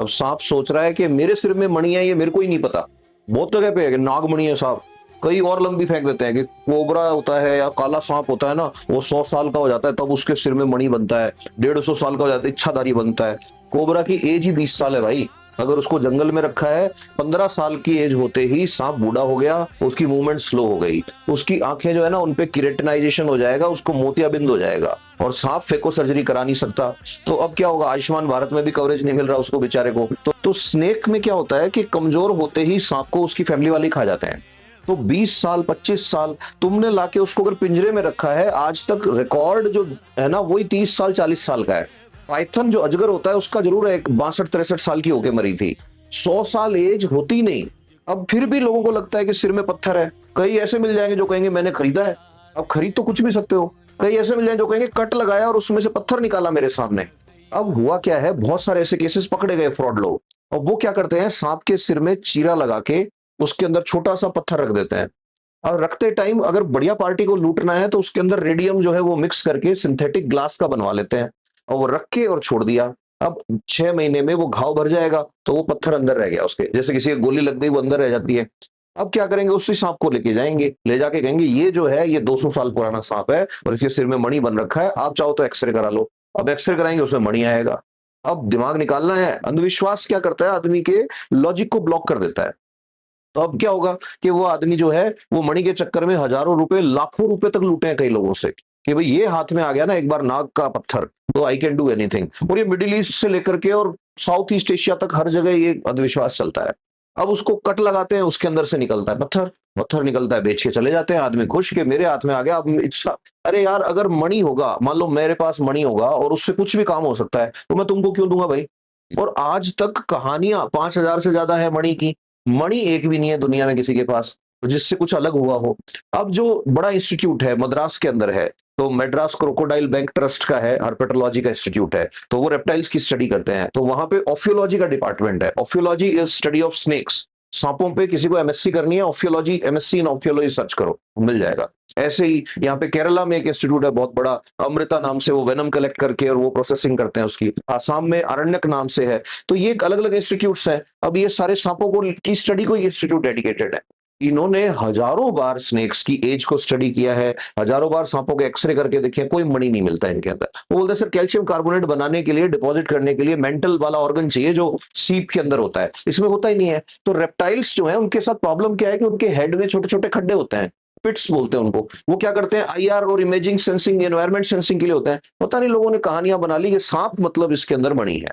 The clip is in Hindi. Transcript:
सांप सोच रहा है कि मेरे सिर में मणि है, ये मेरे को ही नहीं पता। बहुत जगह पे है कि नागमणि है सांप, कई और लंबी फेंक देते हैं कि कोबरा होता है या काला सांप होता है ना, वो 100 साल का हो जाता है तब उसके सिर में मणि बनता है, 150 साल का हो जाता है इच्छाधारी बनता है। कोबरा की एज ही 20 साल है भाई। अगर उसको जंगल में रखा है, 15 साल की एज होते ही सांप बूढ़ा हो गया, उसकी मूवमेंट स्लो हो गई, उसकी आंखें जो है ना उनपे किरेटिनाइजेशन हो जाएगा, उसको मोतियाबिंद हो जाएगा, और सांप फेको सर्जरी करा नहीं सकता। तो अब क्या होगा, आयुष्मान भारत में भी कवरेज नहीं मिल रहा उसको बेचारे को। तो स्नेक में क्या होता है कि कमजोर होते ही सांप को उसकी फैमिली वाले खा जाते हैं। तो 20 साल 25 साल तुमने लाके उसको अगर पिंजरे में रखा है, आज तक रिकॉर्ड जो है ना वही 30 साल 40 साल का है। पाइथन जो अजगर होता है उसका जरूर है 62-63 साल की होके मरी थी, 100 साल एज होती नहीं। अब फिर भी लोगों को लगता है कि सिर में पत्थर है। कई ऐसे मिल जाएंगे जो कहेंगे मैंने खरीदा है। अब खरीद तो कुछ भी सकते हो। कई ऐसे मिल जाएंगे जो कहेंगे कट लगाया और उसमें से पत्थर निकाला मेरे सामने। अब हुआ क्या है, बहुत सारे ऐसे केसेस पकड़े गए फ्रॉड लोग, और वो क्या करते हैं, सांप के सिर में चीरा लगा के उसके अंदर छोटा सा पत्थर रख देते हैं, और रखते टाइम अगर बढ़िया पार्टी को लूटना है तो उसके अंदर रेडियम जो है वो मिक्स करके सिंथेटिक ग्लास का बनवा लेते हैं, और वो रख के और छोड़ दिया। अब 6 महीने में वो घाव भर जाएगा, तो वो पत्थर अंदर रह गया उसके, जैसे किसी की गोली लग गई वो अंदर रह जाती है। अब क्या करेंगे, उसी सांप को लेके जाएंगे, ले जाके कहेंगे ये जो है ये 200 साल पुराना सांप है और इसके सिर में मणि बन रखा है, आप चाहो तो एक्सरे करा लो। अब एक्सरे कराएंगे उसमें मणि आएगा। अब दिमाग निकालना है। अंधविश्वास क्या करता है, आदमी के लॉजिक को ब्लॉक कर देता है। तो अब क्या होगा कि वो आदमी जो है वो मणि के चक्कर में हजारों रुपए लाखों रुपए तक लूटे हैं कई लोगों से, कि भाई ये हाथ में आ गया ना एक बार नाग का पत्थर, तो आई कैन डू एनीथिंग। और ये मिडिल ईस्ट से लेकर के और साउथ ईस्ट एशिया तक हर जगह ये अंधविश्वास चलता है। अब उसको कट लगाते हैं, उसके अंदर से निकलता है पत्थर, पत्थर निकलता है, बेच के चले जाते हैं आदमी खुश कि मेरे हाथ में आ गया। अब इच्छा, अरे यार अगर मणि होगा, मान लो मेरे पास मणि होगा और उससे कुछ भी काम हो सकता है, तो मैं तुमको क्यों दूंगा भाई। और आज तक कहानियां 5,000 से ज्यादा है मणि की। मणि एक भी नहीं है दुनिया में किसी के पास जिससे कुछ अलग हुआ हो। अब जो बड़ा इंस्टीट्यूट है मद्रास के अंदर है, तो मैड्रास क्रोकोडाइल बैंक ट्रस्ट का है, हर्पेटोलॉजी का इंस्टीट्यूट है, तो वो रेप्टाइल्स की स्टडी करते हैं। तो वहां पे ऑफियोलॉजी का डिपार्टमेंट है। Ophiology is study of snakes. सांपों पे किसी को एमएससी करनी है, ophiology MSc in ophiology search करो, मिल जाएगा। ऐसे ही यहाँ पे केरला में एक इंस्टीट्यूट है बहुत बड़ा, अमृता नाम से, वो वेनम कलेक्ट करके और वो प्रोसेसिंग करते हैं उसकी। आसाम में अरण्यक नाम से है। तो ये अलग अलग इंस्टीट्यूट्स हैं। अब ये सारे सांपों को की स्टडी को ये इंस्टीट्यूट डेडिकेटेड है। इन्होंने हजारों बार स्नेक्स की एज को स्टडी किया है, हजारों बार सांपों के एक्सरे करके देखे, कोई मणि नहीं मिलता इनके अंदर। वो बोलते हैं सर कैल्शियम कार्बोनेट बनाने के लिए, डिपॉजिट करने के लिए मेंटल वाला ऑर्गन चाहिए जो सीप के अंदर होता है, इसमें होता ही नहीं है। तो रेप्टाइल्स जो है उनके साथ प्रॉब्लम क्या है कि उनके हेड में छोटे छोटे खड्डे होते हैं, पिट्स बोलते हैं उनको। वो क्या करते हैं, आईआर और इमेजिंग सेंसिंग, एनवायरमेंट सेंसिंग के लिए होते हैं। पता नहीं लोगों ने कहानियां बना ली कि सांप मतलब इसके अंदर मणि है।